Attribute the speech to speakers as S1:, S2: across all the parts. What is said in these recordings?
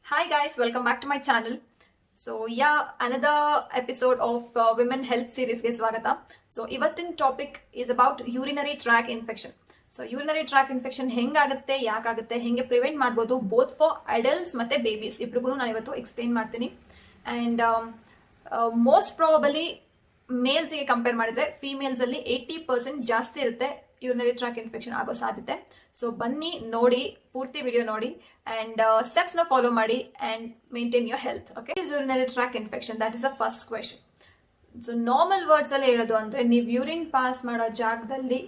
S1: Hi guys, welcome back to my channel. So yeah, another episode of Women Health series ge swagata. So ಇವತ್ತಿನ topic is about urinary tract infection. So urinary tract infection ಹೆಂಗಾಗುತ್ತೆ, ಯಾಕಾಗುತ್ತೆ, ಹೆಂಗೆ prevent ಮಾಡ್ಬೋದು both for adults ಮತ್ತೆ babies ಇಬ್ರಿಗೂ ನಾನು ಇವತ್ತು explain ಮಾಡ್ತೀನಿ. And most probably mails ಗೆ compare ಮಾಡಿದ್ರೆ ಫಿಮೇಲ್ಸ್ ಅಲ್ಲಿ 80% ಜಾಸ್ತಿ ಇರುತ್ತೆ ಯೂರಿನರಿ ಟ್ರ್ಯಾಕ್ ಇನ್ಫೆಕ್ಷನ್ ಆಗೋ ಸಾಧ್ಯತೆ. ಸೊ ಬನ್ನಿ ನೋಡಿ, ಪೂರ್ತಿ ವಿಡಿಯೋ ನೋಡಿ ಅಂಡ್ ಸ್ಟೆಪ್ಸ್ ನ ಫಾಲೋ ಮಾಡಿ and maintain your health. Okay, urinary tract infection, that is the first question. So normal words ಅಲ್ಲಿ ಹೇಳೋದು ಅಂದ್ರೆ, ನೀವು ಯೂರಿನ್ ಪಾಸ್ ಮಾಡೋ ಜಾಗದಲ್ಲಿ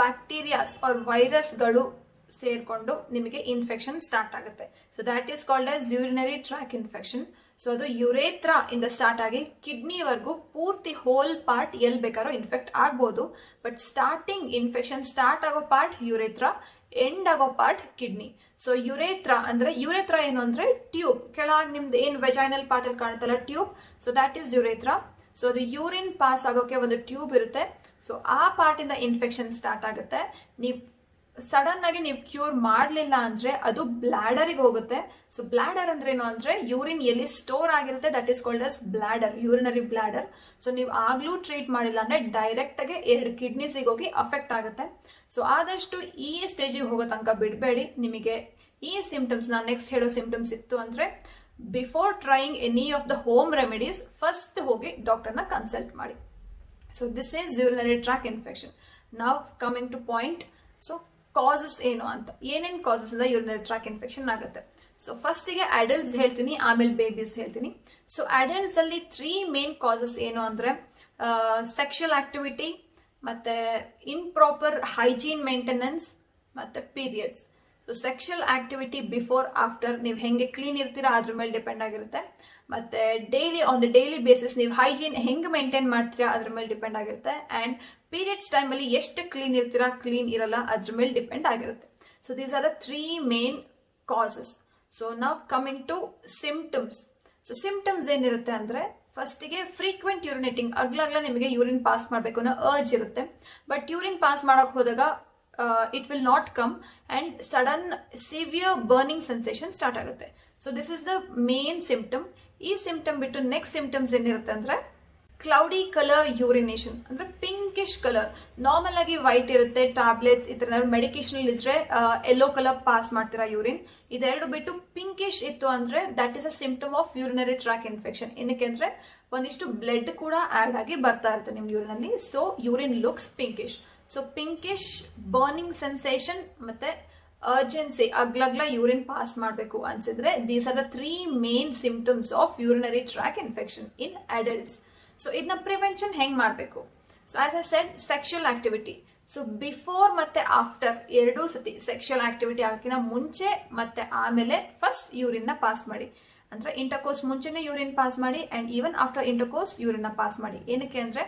S1: ಬ್ಯಾಕ್ಟೀರಿಯಾಸ್ ಆರ್ ವೈರಸ್ಗಳು ಸೇರ್ಕೊಂಡು ನಿಮಗೆ ಇನ್ಫೆಕ್ಷನ್ ಸ್ಟಾರ್ಟ್ ಆಗುತ್ತೆ. So that is called as urinary tract infection. So ಅದು ಯುರೇತ್ರಾ ಇಂದ ಸ್ಟಾರ್ಟ್ ಆಗಿ ಕಿಡ್ನಿವರೆಗೂ ಪೂರ್ತಿ ಹೋಲ್ ಪಾರ್ಟ್ ಎಲ್ಲಿ ಬೇಕಾದ್ರೂ ಇನ್ಫೆಕ್ಟ್ ಆಗ್ಬೋದು. ಬಟ್ ಸ್ಟಾರ್ಟಿಂಗ್ ಇನ್ಫೆಕ್ಷನ್ ಸ್ಟಾರ್ಟ್ ಆಗೋ ಪಾರ್ಟ್ ಯುರೇತ್ರಾ, ಎಂಡ್ ಆಗೋ ಪಾರ್ಟ್ ಕಿಡ್ನಿ. ಸೊ ಯುರೇತ್ರಾ ಏನು ಅಂದ್ರೆ ಟ್ಯೂಬ್, ಕೆಳಗೆ ನಿಮ್ದು ಏನ್ ವೆಜೈನಲ್ ಪಾರ್ಟ್ ಅಲ್ಲಿ ಕಾಣುತ್ತಲ್ಲ tube, so that is urethra. So ಅದು ಯೂರಿನ್ ಪಾಸ್ ಆಗೋಕೆ ಒಂದು ಟ್ಯೂಬ್ ಇರುತ್ತೆ. ಸೊ ಆ ಪಾರ್ಟ್ ಇಂದ ಇನ್ಫೆಕ್ಷನ್ ಸ್ಟಾರ್ಟ್ ಆಗುತ್ತೆ. ನೀವು ಸಡನ್ ಆಗಿ ನೀವು ಕ್ಯೂರ್ ಮಾಡಲಿಲ್ಲ ಅಂದ್ರೆ ಅದು ಬ್ಲಾಡರ್ಗೆ ಹೋಗುತ್ತೆ. ಸೊ ಬ್ಲಾಡರ್ ಅಂದ್ರೆ ಏನು ಅಂದ್ರೆ, ಯೂರಿನ್ ಎಲ್ಲಿ ಸ್ಟೋರ್ ಆಗಿರುತ್ತೆ, that is called as bladder, urinary bladder. So ನೀವು ಆಗ್ಲೂ ಟ್ರೀಟ್ ಮಾಡಿಲ್ಲ ಅಂದ್ರೆ ಡೈರೆಕ್ಟ್ ಆಗಿ 2 ಕಿಡ್ನಿಸಿಗೆ ಹೋಗಿ ಅಫೆಕ್ಟ್ ಆಗುತ್ತೆ. ಸೊ ಆದಷ್ಟು ಈ ಸ್ಟೇಜಿಗೆ ಹೋಗೋ ತನಕ ಬಿಡಬೇಡಿ. ನಿಮಗೆ ಈ ಸಿಂಪ್ಟಮ್ಸ್, ನಾನು ನೆಕ್ಸ್ಟ್ ಹೇಳೋ ಸಿಂಪ್ಟಮ್ಸ್ ಇತ್ತು ಅಂದ್ರೆ, before trying any of the home remedies first ಹೋಗಿ ಡಾಕ್ಟರ್ನ ಕನ್ಸಲ್ಟ್ ಮಾಡಿ. So this is urinary tract infection. ನಾವ್ coming to point. So causes ಏನು ಅಂತ, ಏನೇನ್ ಕಾಸಸ್ ಇಂದ ಯೂರಿನರಿ ಟ್ರ್ಯಾಕ್ ಇನ್ಫೆಕ್ಷನ್ ಆಗುತ್ತೆ. ಸೊ ಫಸ್ಟ್ ಗೆ ಅಡಲ್ಟ್ಸ್ ಹೇಳ್ತೀನಿ, ಆಮೇಲೆ ಬೇಬೀಸ್ ಹೇಳ್ತೀನಿ. ಸೊ ಅಡಲ್ಟ್ಸ್ ಅಲ್ಲಿ 3 ಮೇನ್ ಕಾಸಸ್ ಏನು ಅಂದ್ರೆ, ಸೆಕ್ಷುಯಲ್ ಆಕ್ಟಿವಿಟಿ, ಮತ್ತೆ ಇಂಪ್ರಾಪರ್ ಹೈಜೀನ್ ಮೇಂಟೆನೆನ್ಸ್, ಮತ್ತೆ periods. So sexual activity before after ನೀವು ಹೆಂಗೆ ಕ್ಲೀನ್ ಇರ್ತೀರಾ ಅದ್ರ ಮೇಲೆ ಡಿಪೆಂಡ್ ಆಗಿರುತ್ತೆ. ಮತ್ತೆ ಡೈಲಿ ಬೇಸಿಸ್ ನೀವು ಹೈಜೀನ್ ಹೆಂಗೆ ಮೇಂಟೈನ್ ಮಾಡ್ತೀರಾ ಅದ್ರ ಮೇಲೆ ಡಿಪೆಂಡ್ ಆಗಿರುತ್ತೆ. ಅಂಡ್ ಪೀರಿಯಡ್ಸ್ ಟೈಮ್ ಅಲ್ಲಿ ಎಷ್ಟು ಕ್ಲೀನ್ ಇರ್ತೀರಾ, ಕ್ಲೀನ್ ಇರಲ್ಲ, ಅದ್ರ ಮೇಲೆ ಡಿಪೆಂಡ್ ಆಗಿರುತ್ತೆ. So these are the 3 main causes. So ನಾವ್ coming to symptoms. So symptoms ಏನಿರುತ್ತೆ ಅಂದ್ರೆ, ಫಸ್ಟ್ ಗೆ ಫ್ರೀಕ್ವೆಂಟ್ ಯೂರಿನೇಟಿಂಗ್, ಅಗ್ಲಗ್ಲ ನಿಮಗೆ ಯೂರಿನ್ ಪಾಸ್ ಮಾಡ್ಬೇಕು ಅನ್ನೋ ಅರ್ಜ್ ಇರುತ್ತೆ. ಬಟ್ ಯೂರಿನ್ ಪಾಸ್ ಮಾಡಕ್ ಹೋದಾಗ it will not come and sudden severe burning sensation start ಆಗುತ್ತೆ. So this is the main symptom. ಈ ಸಿಂಪ್ಟಮ್ ಬಿಟ್ಟು ನೆಕ್ಸ್ಟ್ ಸಿಂಪ್ಟಮ್ಸ್ ಏನಿರುತ್ತೆ ಅಂದ್ರೆ, ಕ್ಲೌಡಿ ಕಲರ್ ಯೂರಿನೇಷನ್, ಅಂದ್ರೆ ಪಿಂಕಿಶ್ ಕಲರ್. ನಾರ್ಮಲ್ ಆಗಿ ವೈಟ್ ಇರುತ್ತೆ, ಟ್ಯಾಬ್ಲೆಟ್ಸ್ ಈ ತರ ಮೆಡಿಕೇಶನ್ ಇದ್ರೆ ಯೆಲ್ಲೋ ಕಲರ್ ಪಾಸ್ ಮಾಡ್ತೀರಾ ಯೂರಿನ್. ಇದೆರಡು ಬಿಟ್ಟು ಪಿಂಕಿಶ್ ಇತ್ತು ಅಂದ್ರೆ that is a symptom of urinary tract infection. ಏನಕ್ಕೆ ಅಂದ್ರೆ, ಒಂದಿಷ್ಟು ಬ್ಲಡ್ ಕೂಡ ಆಡ್ ಆಗಿ ಬರ್ತಾ ಇರುತ್ತೆ ನಿಮ್ ಯೂರಿನ್ ಅಲ್ಲಿ. So urine looks pinkish. So pinkish, burning sensation, ಮತ್ತೆ ಅರ್ಜೆನ್ಸಿ, ಅಗ್ಲಗ್ಲ ಯೂರಿನ್ ಪಾಸ್ ಮಾಡಬೇಕು ಅನ್ಸಿದ್ರೆ, these are the 3 main symptoms of urinary tract infection in adults. So ಇದನ್ನ ಪ್ರಿವೆನ್ಷನ್ ಹೆಂಗ್ ಮಾಡಬೇಕು? So as I said, sexual activity. So before ಮತ್ತೆ after 2 ಸತಿ sexual activity ಆಗಕ್ಕಿಂತ ಮುಂಚೆ ಮತ್ತೆ ಆಮೇಲೆ ಫಸ್ಟ್ ಯೂರಿನ್ ನ ಪಾಸ್ ಮಾಡಿ. ಅಂದ್ರೆ ಇಂಟರ್ಕೋರ್ಸ್ ಮುಂಚೆನೆ ಯೂರಿನ್ ಪಾಸ್ ಮಾಡಿ and even after intercourse urine ನ ಪಾಸ್ ಮಾಡಿ. ಏನಕ್ಕೆ ಅಂದ್ರೆ,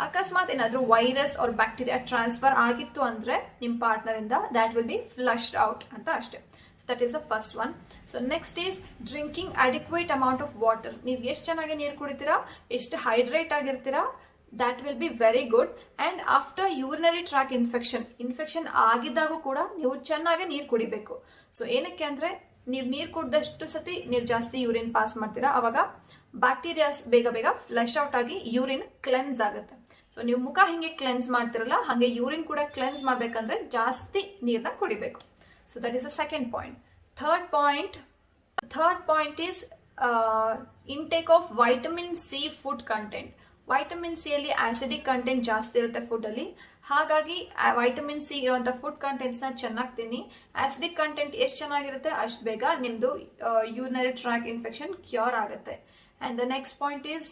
S1: ಅಕಸ್ಮಾತ್ ಏನಾದ್ರೂ ವೈರಸ್ ಆರ್ ಬ್ಯಾಕ್ಟೀರಿಯಾ ಟ್ರಾನ್ಸ್ಫರ್ ಆಗಿತ್ತು ಅಂದ್ರೆ ನಿಮ್ ಪಾರ್ಟ್ನರ್ ಇಂದ, that will be flushed out ಅಂತ ಅಷ್ಟೇ. So that is the first one. So next is drinking adequate amount of water. ನೀವು ಎಷ್ಟು ಚೆನ್ನಾಗಿ ನೀರು ಕುಡಿತೀರಾ, ಎಷ್ಟು ಹೈಡ್ರೇಟ್ ಆಗಿರ್ತೀರಾ, that will be very good. And after urinary tract infection ಆಗಿದ್ದಾಗೂ ಕೂಡ ನೀವು ಚೆನ್ನಾಗಿ ನೀರು ಕುಡಿಬೇಕು. ಸೊ ಏನಕ್ಕೆ ಅಂದ್ರೆ, ನೀವು ನೀರು ಕುಡಿದಷ್ಟು ಸತಿ ನೀವು ಜಾಸ್ತಿ ಯೂರಿನ್ ಪಾಸ್ ಮಾಡ್ತೀರಾ, ಅವಾಗ ಬ್ಯಾಕ್ಟೀರಿಯಾಸ್ ಬೇಗ ಫ್ಲಶ್ ಔಟ್ ಆಗಿ ಯೂರಿನ್ ಕ್ಲೆನ್ಸ್ ಆಗುತ್ತೆ. ಸೊ ನೀವು ಮುಖ ಹಿಂಗೆ ಕ್ಲೆನ್ಸ್ ಮಾಡ್ತಿರಲ್ಲ, ಹಾಗೆ ಯೂರಿನ್ ಕೂಡ ಕ್ಲೆನ್ಸ್ ಮಾಡ್ಬೇಕಂದ್ರೆ ಜಾಸ್ತಿ ನೀರನ್ನ ಕುಡಿಬೇಕು. So that is the second point. Third point is intake of vitamin C food content. Vitamin C ಅಲ್ಲಿ ಆಸಿಡಿಕ್ ಕಂಟೆಂಟ್ ಜಾಸ್ತಿ ಇರುತ್ತೆ ಫುಡ್ ಅಲ್ಲಿ. ಹಾಗಾಗಿ ವೈಟಮಿನ್ ಸಿ ಇರುವಂತ ಫುಡ್ ಕಂಟೆಂಟ್ಸ್ ನ ಚೆನ್ನಾಗಿ ತಿನ್ನಿ. ಆಸಿಡಿಕ್ ಕಂಟೆಂಟ್ ಎಷ್ಟು ಚೆನ್ನಾಗಿರುತ್ತೆ ಅಷ್ಟು ಬೇಗ ನಿಮ್ದು ಯೂರಿನರಿ ಟ್ರ್ಯಾಕ್ ಇನ್ಫೆಕ್ಷನ್ ಕ್ಯೂರ್ ಆಗುತ್ತೆ. And the next point is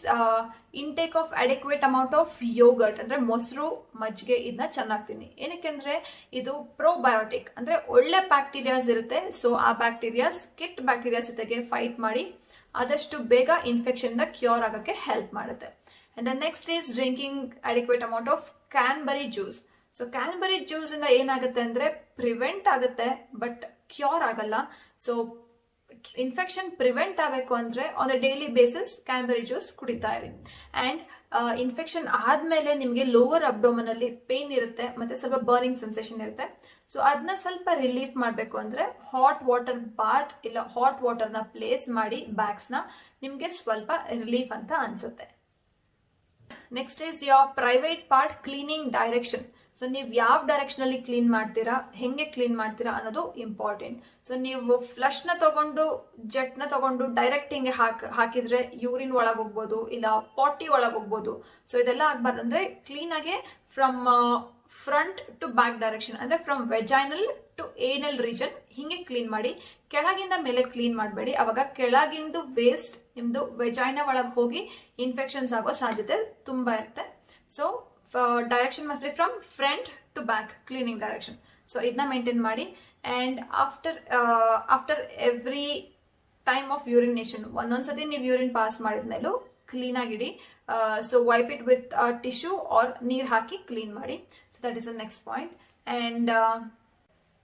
S1: intake of adequate amount of yoghurt, ಅಂದ್ರೆ ಮೊಸರು, ಮಜ್ಜಿಗೆ, ಇದನ್ನ ಚೆನ್ನಾಗಿ ತಿನ್ನಿ. ಏನಕ್ಕೆ ಅಂದ್ರೆ ಇದು ಪ್ರೋಬಯೋಟಿಕ್, ಅಂದ್ರೆ ಒಳ್ಳೆ ಬ್ಯಾಕ್ಟೀರಿಯಾಸ್ ಇರುತ್ತೆ. ಸೊ ಆ ಬ್ಯಾಕ್ಟೀರಿಯಾಸ್ ಕೆಟ್ಟ ಬ್ಯಾಕ್ಟೀರಿಯಾಸ್ ಜೊತೆಗೆ ಫೈಟ್ ಮಾಡಿ ಆದಷ್ಟು ಬೇಗ ಇನ್ಫೆಕ್ಷನ್ ನ ಕ್ಯೂರ್ ಆಗಕ್ಕೆ ಹೆಲ್ಪ್ ಮಾಡುತ್ತೆ. And the next is drinking adequate amount of cranberry juice. So cranberry juice ಇಂದ ಏನಾಗುತ್ತೆ ಅಂದ್ರೆ, ಪ್ರಿವೆಂಟ್ ಆಗುತ್ತೆ ಬಟ್ ಕ್ಯೂರ್ ಆಗಲ್ಲ. ಸೊ ಇನ್ಫೆಕ್ಷನ್ ಪ್ರಿವೆಂಟ್ ಆಗಬೇಕು ಅಂದ್ರೆ on a daily basis cranberry juice ಕುಡಿತಾ ಇರಿ. ಅಂಡ್ ಇನ್ಫೆಕ್ಷನ್ ಆದ್ಮೇಲೆ ನಿಮ್ಗೆ ಲೋವರ್ ಅಬ್ಡೋಮನ್ ಅಲ್ಲಿ ಪೇನ್ ಇರುತ್ತೆ, ಮತ್ತೆ ಸ್ವಲ್ಪ ಬರ್ನಿಂಗ್ ಸೆನ್ಸೇಷನ್ ಇರುತ್ತೆ. ಸೊ ಅದನ್ನ ಸ್ವಲ್ಪ ರಿಲೀಫ್ ಮಾಡಬೇಕು ಅಂದ್ರೆ ಹಾಟ್ ವಾಟರ್ ಬಾತ್ ಇಲ್ಲ ಹಾಟ್ ವಾಟರ್ನ ಪ್ಲೇಸ್ ಮಾಡಿ ಬ್ಯಾಗ್ಸ್ನ ನಿಮಗೆ ಸ್ವಲ್ಪ ರಿಲೀಫ್ ಅಂತ ಅನ್ಸುತ್ತೆ. Next is your private part cleaning direction. So ನೀವು ಯಾವ ಡೈರೆಕ್ಷನ್ ಅಲ್ಲಿ ಕ್ಲೀನ್ ಮಾಡ್ತೀರಾ, ಹೆಂಗೆ ಕ್ಲೀನ್ ಮಾಡ್ತೀರಾ ಅನ್ನೋದು ಇಂಪಾರ್ಟೆಂಟ್. ಸೊ ನೀವು ಫ್ಲಶ್ ನ ತಗೊಂಡು ಜೆಟ್ ನ ತಗೊಂಡು ಡೈರೆಕ್ಟ್ ಹಿಂಗೆ ಹಾಕಿದ್ರೆ ಯೂರಿನ್ ಒಳಗೆ ಹೋಗ್ಬೋದು ಇಲ್ಲ ಪಾಟಿ ಒಳಗೆ ಹೋಗ್ಬೋದು. ಸೊ ಇದೆಲ್ಲ ಆಗ್ಬಾರ್ದು ಅಂದ್ರೆ ಕ್ಲೀನ್ ಆಗಿ from front to back direction ಅಂದ್ರೆ from vaginal to anal region ಹಿಂಗೆ ಕ್ಲೀನ್ ಮಾಡಿ. ಕೆಳಗಿಂದ ಮೇಲೆ ಕ್ಲೀನ್ ಮಾಡಬೇಡಿ, ಅವಾಗ ಕೆಳಗಿಂದು ವೇಸ್ಟ್ ನಿಮ್ದು ವೆಜೈನಾ ಒಳಗೆ ಹೋಗಿ ಇನ್ಫೆಕ್ಷನ್ಸ್ ಆಗೋ ಸಾಧ್ಯತೆ ತುಂಬಾ ಇರುತ್ತೆ. So direction must be from front to back cleaning direction. So ಇದನ್ನ ಮೇಂಟೈನ್ ಮಾಡಿ. And after every time of urination ಒಂದೊಂದ್ಸತಿ ನೀವು ಯೂರಿನ್ ಪಾಸ್ ಮಾಡಿದ್ಮೇಲೂ ಕ್ಲೀನ್ ಆಗಿಡಿ. So wipe it with tissue or ನೀರ್ ಹಾಕಿ ಕ್ಲೀನ್ ಮಾಡಿ. So that is the next point. And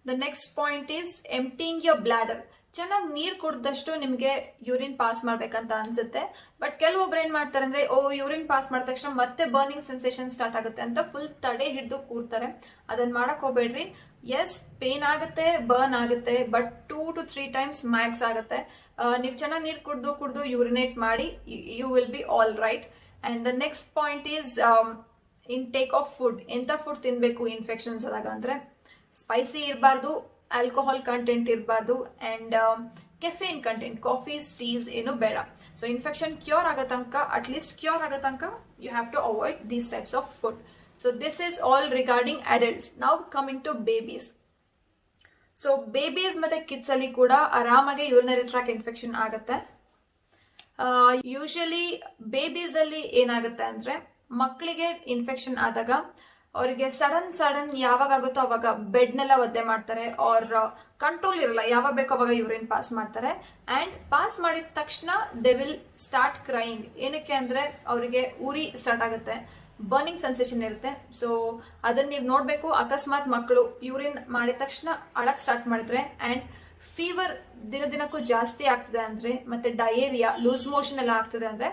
S1: the next point is emptying your bladder. ಚೆನ್ನಾಗಿ ನೀರ್ ಕುಡ್ದಷ್ಟು ನಿಮ್ಗೆ ಯೂರಿನ್ ಪಾಸ್ ಮಾಡ್ಬೇಕಂತ ಅನ್ಸುತ್ತೆ. ಬಟ್ ಕೆಲವೊಬ್ರು ಏನ್ ಮಾಡ್ತಾರೆ ಅಂದ್ರೆ ಯೂರಿನ್ ಪಾಸ್ ಮಾಡಿದ ತಕ್ಷಣ ಮತ್ತೆ ಬರ್ನಿಂಗ್ ಸೆನ್ಸೇಷನ್ ಸ್ಟಾರ್ಟ್ ಆಗುತ್ತೆ ಅಂತ ಫುಲ್ ತಡೆ ಹಿಡಿದು ಕೂರ್ತಾರೆ. ಅದನ್ನ ಮಾಡಕ್ ಹೋಗ್ಬೇಡ್ರಿ. ಎಸ್ ಪೇನ್ ಆಗುತ್ತೆ, ಬರ್ನ್ ಆಗುತ್ತೆ, ಬಟ್ 2 to 3 times ಮ್ಯಾಕ್ಸ್ ಆಗುತ್ತೆ. ನೀವು ಚೆನ್ನಾಗಿ ನೀರ್ ಕುಡ್ದು ಯೂರಿನೇಟ್ ಮಾಡಿ, you will be all right. And the next point is intake of food. ಎಂತ ಫುಡ್ ತಿನ್ಬೇಕು ಇನ್ಫೆಕ್ಷನ್ಸ್ ಆದಾಗ ಅಂದ್ರೆ ಸ್ಪೈಸಿ ಇರಬಾರ್ದು, ಆಲ್ಕೋಹಾಲ್ ಕಂಟೆಂಟ್ ಇರಬಾರ್ದು, and caffeine content, coffees, teas ಏನು ಬೇಡ. ಸೊ ಇನ್ಫೆಕ್ಷನ್ ಕ್ಯೂರ್ ಆಗೋ ತನಕ, ಅಟ್ಲೀಸ್ಟ್ ಕ್ಯೂರ್ ಆಗೋ ತನಕ you have to avoid these types of food. So this is all regarding adults. Now coming to babies. So babies ಮತ್ತೆ kids ಅಲ್ಲಿ ಕೂಡ ಆರಾಮಾಗಿ ಯೂರಿನರಿ ಟ್ರ್ಯಾಕ್ ಇನ್ಫೆಕ್ಷನ್ ಆಗುತ್ತೆ. ಯೂಶಲಿ ಬೇಬೀಸ್ ಅಲ್ಲಿ ಏನಾಗುತ್ತೆ ಅಂದ್ರೆ ಮಕ್ಕಳಿಗೆ ಇನ್ಫೆಕ್ಷನ್ ಆದಾಗ ಅವರಿಗೆ ಸಡನ್ ಯಾವಾಗ ಆಗುತ್ತೋ ಅವಾಗ ಬೆಡ್ನೆಲ್ಲ ಒದ್ದೆ ಮಾಡ್ತಾರೆ, ಅವ್ರ ಕಂಟ್ರೋಲ್ ಇರಲ್ಲ, ಯಾವಾಗ ಬೇಕೋ ಅವಾಗ ಯೂರಿನ್ ಪಾಸ್ ಮಾಡ್ತಾರೆ. ಅಂಡ್ ಪಾಸ್ ಮಾಡಿದ ತಕ್ಷಣ ದೇ ವಿಲ್ ಸ್ಟಾರ್ಟ್ ಕ್ರೈಯಿಂಗ್. ಏನಕ್ಕೆ ಅಂದ್ರೆ ಅವರಿಗೆ ಉರಿ ಸ್ಟಾರ್ಟ್ ಆಗುತ್ತೆ, ಬರ್ನಿಂಗ್ ಸೆನ್ಸೇಷನ್ ಇರುತ್ತೆ. ಸೊ ಅದನ್ನ ನೀವು ನೋಡ್ಬೇಕು. ಅಕಸ್ಮಾತ್ ಮಕ್ಕಳು ಯೂರಿನ್ ಮಾಡಿದ ತಕ್ಷಣ ಅಳಕ್ ಸ್ಟಾರ್ಟ್ ಮಾಡಿದ್ರೆ ಅಂಡ್ ಫೀವರ್ ದಿನಕ್ಕೂ ಜಾಸ್ತಿ ಆಗ್ತದೆ ಅಂದ್ರೆ, ಮತ್ತೆ ಡಯೇರಿಯಾ, ಲೂಸ್ ಮೋಷನ್ ಎಲ್ಲ ಆಗ್ತದೆ ಅಂದ್ರೆ,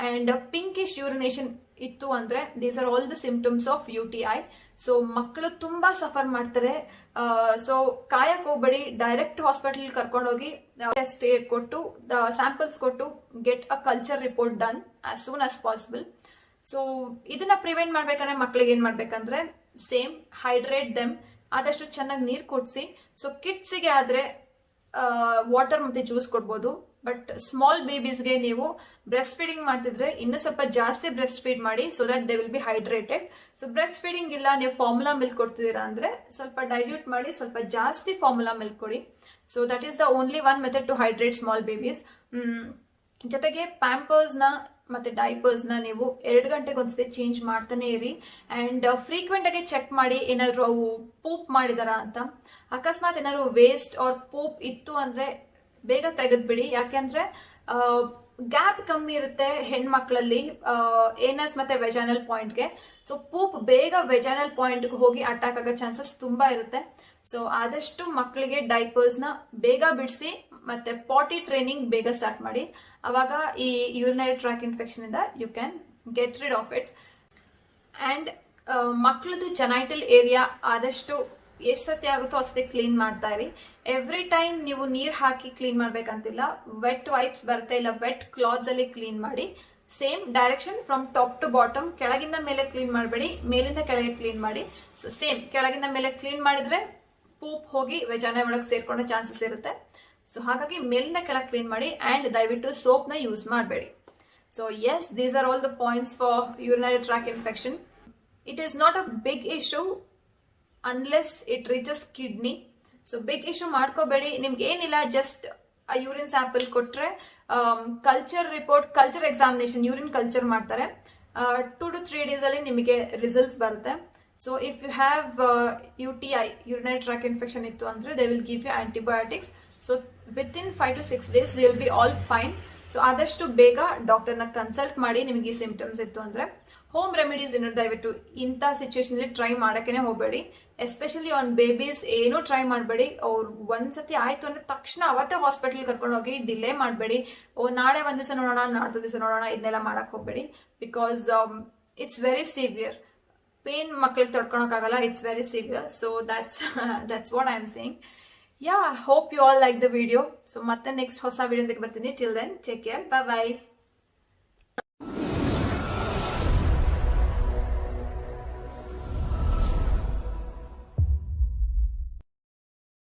S1: ಅಂಡ್ ಪಿಂಕಿಶ್ ಯೂರಿನೇಷನ್ ಇತ್ತು ಅಂದ್ರೆ, these are all the symptoms of UTI. So ಮಕ್ಕಳು ತುಂಬಾ ಸಫರ್ ಮಾಡ್ತಾರೆ. ಸೊ ಕಾಯಕ್ ಹೋಗ್ಬೇಡಿ, ಡೈರೆಕ್ಟ್ ಹಾಸ್ಪಿಟಲ್ ಕರ್ಕೊಂಡೋಗಿ ಟೆಸ್ಟ್ ಕೊಟ್ಟು ಸ್ಯಾಂಪಲ್ಸ್ ಕೊಟ್ಟು get a culture report done as soon as possible. So ಇದನ್ನ ಪ್ರಿವೆಂಟ್ ಮಾಡ್ಬೇಕಂದ್ರೆ ಮಕ್ಳಿಗೆ ಏನ್ ಮಾಡ್ಬೇಕಂದ್ರೆ ಸೇಮ್ ಹೈಡ್ರೇಟ್ ದೆಮ್, ಆದಷ್ಟು ಚೆನ್ನಾಗಿ ನೀರ್ ಕುಡ್ಸಿ. ಸೊ ಕಿಡ್ಸಿಗೆ ಆದ್ರೆ ವಾಟರ್ ಮತ್ತೆ ಜ್ಯೂಸ್ ಕೊಡ್ಬೋದು. ಬಟ್ ಸ್ಮಾಲ್ ಬೇಬೀಸ್ಗೆ ನೀವು ಬ್ರೆಸ್ಟ್ ಫೀಡಿಂಗ್ ಮಾಡ್ತಿದ್ರೆ ಇನ್ನು ಸ್ವಲ್ಪ ಜಾಸ್ತಿ ಬ್ರೆಸ್ಟ್ ಫೀಡ್ ಮಾಡಿ, so that they will be hydrated. So breast feeding ಇಲ್ಲ, ನೀವು ಫಾರ್ಮುಲಾ ಮಿಲ್ಕ್ ಕೊಡ್ತಿದ್ದೀರಾ ಅಂದ್ರೆ ಸ್ವಲ್ಪ ಡೈಲ್ಯೂಟ್ ಮಾಡಿ ಸ್ವಲ್ಪ ಜಾಸ್ತಿ ಫಾರ್ಮುಲಾ ಮಿಲ್ಕ್ ಕೊಡಿ. So that is the only one method to hydrate small babies. ಜೊತೆಗೆ ಪ್ಯಾಂಪರ್ಸ್ ನ ಮತ್ತೆ ಡೈಪರ್ಸ್ ನ ನೀವು 2 ಗಂಟೆಗೆ ಒಂದ್ಸತಿ ಚೇಂಜ್ ಮಾಡ್ತಾನೆ ಇರಿ. ಅಂಡ್ ಫ್ರೀಕ್ವೆಂಟ್ ಆಗಿ ಚೆಕ್ ಮಾಡಿ ಏನಾದ್ರು ಅವು ಪೂಪ್ ಮಾಡಿದಾರ ಅಂತ. ಅಕಸ್ಮಾತ್ ಏನಾದ್ರು ವೇಸ್ಟ್ ಆರ್ ಪೂಪ್ ಇತ್ತು ಅಂದ್ರೆ ಬೇಗ ತೆಗೆದ್ಬಿಡಿ. ಯಾಕೆಂದ್ರೆ ಗ್ಯಾಪ್ ಕಮ್ಮಿ ಇರುತ್ತೆ ಹೆಣ್ಮಕ್ಳಲ್ಲಿ ಏನಸ್ ಮತ್ತೆ ವೆಜೈನಲ್ ಪಾಯಿಂಟ್ಗೆ. ಸೊ ಪೂಪ್ ಬೇಗ ವೆಜೈನಲ್ ಪಾಯಿಂಟ್ಗೆ ಹೋಗಿ ಅಟ್ಯಾಕ್ ಆಗೋ ಚಾನ್ಸಸ್ ತುಂಬಾ ಇರುತ್ತೆ. ಸೊ ಆದಷ್ಟು ಮಕ್ಕಳಿಗೆ ಡೈಪರ್ಸ್ ನ ಬೇಗ ಬಿಡಿಸಿ ಮತ್ತೆ ಪಾಟಿ ಟ್ರೈನಿಂಗ್ ಬೇಗ ಸ್ಟಾರ್ಟ್ ಮಾಡಿ. ಅವಾಗ ಈ ಯೂರಿನರಿ ಟ್ರ್ಯಾಕ್ ಇನ್ಫೆಕ್ಷನ್ ಇಂದ you can get rid of it. And ಮಕ್ಕಳದು ಜೆನೈಟಲ್ ಏರಿಯಾ ಆದಷ್ಟು ಎಷ್ಟು ಸತಿ ಆಗುತ್ತೋ ಅಷ್ಟೇ ಕ್ಲೀನ್ ಮಾಡ್ತಾ ಇರಿ. ಎವ್ರಿ ಟೈಮ್ ನೀವು ನೀರ್ ಹಾಕಿ ಕ್ಲೀನ್ ಮಾಡ್ಬೇಕಂತಿಲ್ಲ. ವೆಟ್ ವೈಪ್ಸ್ ಬರುತ್ತೆ, ಇಲ್ಲ ವೆಟ್ ಕ್ಲಾತ್ಸ್ ಅಲ್ಲಿ ಕ್ಲೀನ್ ಮಾಡಿ. Same direction from top to bottom, ಕೆಳಗಿಂದ ಮೇಲೆ ಕ್ಲೀನ್ ಮಾಡಬೇಡಿ, ಮೇಲಿಂದ ಕೆಳಗೆ ಕ್ಲೀನ್ ಮಾಡಿ. ಸೊ ಸೇಮ್ ಕೆಳಗಿಂದ ಮೇಲೆ ಕ್ಲೀನ್ ಮಾಡಿದ್ರೆ ಪೂಪ್ ಹೋಗಿ ವೆಜೈನಾ ಒಳಗೆ ಸೇರ್ಕೊಳ್ಳೋ ಚಾನ್ಸಸ್ ಇರುತ್ತೆ. ಸೊ ಹಾಗಾಗಿ ಮೇಲಿಂದ ಕೆಳಗೆ ಕ್ಲೀನ್ ಮಾಡಿ. ಅಂಡ್ ದಯವಿಟ್ಟು ಸೋಪ್ ನ ಯೂಸ್ ಮಾಡಬೇಡಿ. So yes, these are all the points for urinary tract infection. It is not a big issue unless it reaches kidney. So big issue ಮಾಡ್ಕೋಬೇಡಿ. ನಿಮ್ಗೆ ಏನಿಲ್ಲ, ಜಸ್ಟ್ ಆ ಯೂರಿನ್ ಸ್ಯಾಂಪಲ್ ಕೊಟ್ರೆ culture report, culture examination, urine culture ಮಾಡ್ತಾರೆ. 2 to 3 days ಅಲ್ಲಿ ನಿಮಗೆ results ಬರುತ್ತೆ. So if you have UTI, urinary tract infection ಇತ್ತು ಅಂದ್ರೆ they will give you antibiotics. So within 5 to 6 days you will be all fine. So ಆದಷ್ಟು ಬೇಗ ಡಾಕ್ಟರ್ನ consult ಮಾಡಿ ನಿಮಗೆ ಈ ಸಿಂಪ್ಟಮ್ಸ್ ಇತ್ತು ಅಂದ್ರೆ. ಹೋಮ್ ರೆಮಿಡೀಸ್ ಏನಾದ್ರು ದಯವಿಟ್ಟು ಇಂಥ ಸಿಚುವೇಶನ್ ಅಲ್ಲಿ ಟ್ರೈ ಮಾಡಕ್ಕೆ ಹೋಗಬೇಡಿ. ಎಸ್ಪೆಷಲಿ ಆನ್ ಬೇಬೀಸ್ ಏನೂ ಟ್ರೈ ಮಾಡಬೇಡಿ. ಅವ್ರು ಒಂದ್ಸತಿ ಆಯ್ತು ಅಂದ್ರೆ ತಕ್ಷಣ ಅವತ್ತೇ ಹಾಸ್ಪಿಟಲ್ ಕರ್ಕೊಂಡು ಹೋಗಿ ಡಿಲೇ ಮಾಡಬೇಡಿ. ನಾಳೆ ಒಂದ್ ದಿವಸ ನೋಡೋಣ, ನಾಡ್ದು ದಿವಸ ನೋಡೋಣ, ಇದನ್ನೆಲ್ಲ ಮಾಡಕ್ ಹೋಗಬೇಡಿ. Because it's very severe. Pain ಮಕ್ಕಳಿಗೆ ತಡ್ಕೊಳಕ್ಕಾಗಲ್ಲ, it's very severe. So that's what I'm saying. Yeah, hope you all like the video. So ಮತ್ತೆ ನೆಕ್ಸ್ಟ್ ಹೊಸ ವಿಡಿಯೋ ಬರ್ತೀನಿ. Till then, take care. Bye bye.